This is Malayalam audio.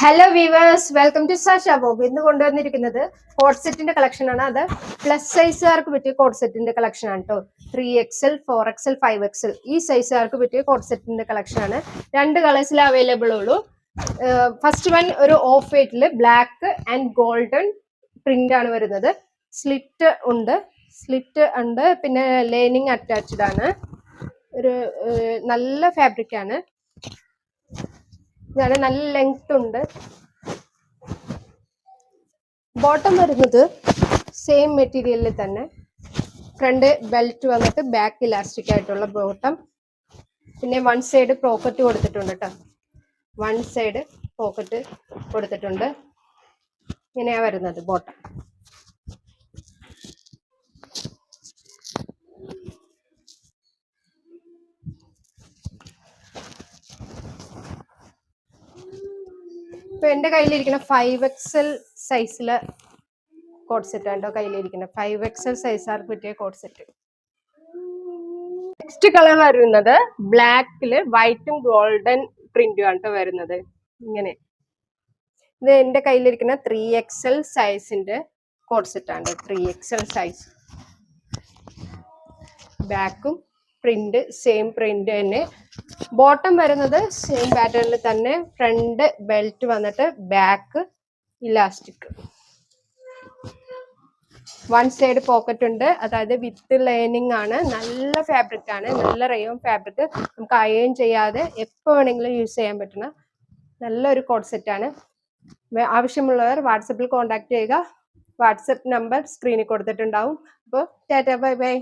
Hello viewers, welcome to Sasha Bob. ഇന്ന് കൊണ്ടുവന്നിരിക്കുന്നത് കോഡ് സെറ്റിന്റെ കളക്ഷൻ ആണ്. അത് പ്ലസ് സൈസുകാർക്ക് പറ്റിയ കോഡ് സെറ്റിന്റെ കളക്ഷൻ ആണ് കേട്ടോ. 3XL, 4XL, 5XL ഈ സൈസുകാർക്ക് പറ്റിയ കോഡ് സെറ്റിന്റെ കളക്ഷൻ ആണ്. 2 കളേഴ്സിൽ അവൈലബിൾ ഉള്ളൂ. ഫസ്റ്റ് വൺ ഒരു ഓഫ് വൈറ്റില് ബ്ലാക്ക് ആൻഡ് ഗോൾഡൻ പ്രിന്റ് ആണ് വരുന്നത്. സ്ലിറ്റ് ഉണ്ട്, പിന്നെ ലൈനിങ് അറ്റാച്ച്ഡ് ആണ്. ഒരു നല്ല ഫാബ്രിക് ആണ്. ഇതാണ്, നല്ല ലെങ്ത് ഉണ്ട്. ബോട്ടം വരുന്നത് സെയിം മെറ്റീരിയലിൽ തന്നെ. ഫ്രണ്ട് ബെൽറ്റ് വന്നിട്ട് ബാക്ക് ഇലാസ്റ്റിക് ആയിട്ടുള്ള ബോട്ടം. പിന്നെ വൺ സൈഡ് പോക്കറ്റ് കൊടുത്തിട്ടുണ്ട് കേട്ടോ. വൺ സൈഡ് പോക്കറ്റ് കൊടുത്തിട്ടുണ്ട്. ഇങ്ങനെയാ വരുന്നത് ബോട്ടം. ഇപ്പൊ എന്റെ കയ്യിലിരിക്കുന്ന 5XL സൈസിലെ കോഡ് സെറ്റ് ആണ് കേട്ടോ കയ്യിലിരിക്കുന്നത്. 5XL സൈസാർക്ക് പറ്റിയ കോഡ് സെറ്റ്. നെക്സ്റ്റ് കളർ വരുന്നത് ബ്ലാക്കില് വൈറ്റും ഗോൾഡൻ പ്രിന്റും ആണ് കേട്ടോ വരുന്നത്. ഇങ്ങനെ ഇത് എന്റെ കയ്യിലിരിക്കുന്ന 3XL സൈസിന്റെ കോഡ് സെറ്റ് ആണ്. 3XL size. ബാക്കും പ്രിന്റ് സെയിം പ്രിന്റ് തന്നെ. ബോട്ടം വരുന്നത് സെയിം പാറ്റേണിൽ തന്നെ. ഫ്രണ്ട് ബെൽറ്റ് വന്നിട്ട് back elastic. One side pocket ഉണ്ട്, അതായത് വിത്ത് ലൈനിങ് ആണ്. നല്ല ഫാബ്രിക് ആണ്, നല്ല റയോൺ ഫാബ്രിക്. നമുക്ക് അയൺ ചെയ്യാതെ എപ്പോൾ വേണമെങ്കിലും യൂസ് ചെയ്യാൻ പറ്റുന്ന നല്ലൊരു കോഡ് സെറ്റ് ആണ്. ആവശ്യമുള്ളവർ വാട്സപ്പിൽ കോൺടാക്ട് ചെയ്യുക. വാട്സപ്പ് നമ്പർ സ്ക്രീനിൽ കൊടുത്തിട്ടുണ്ടാവും. അപ്പോൾ ടാറ്റ, ബൈ ബൈ.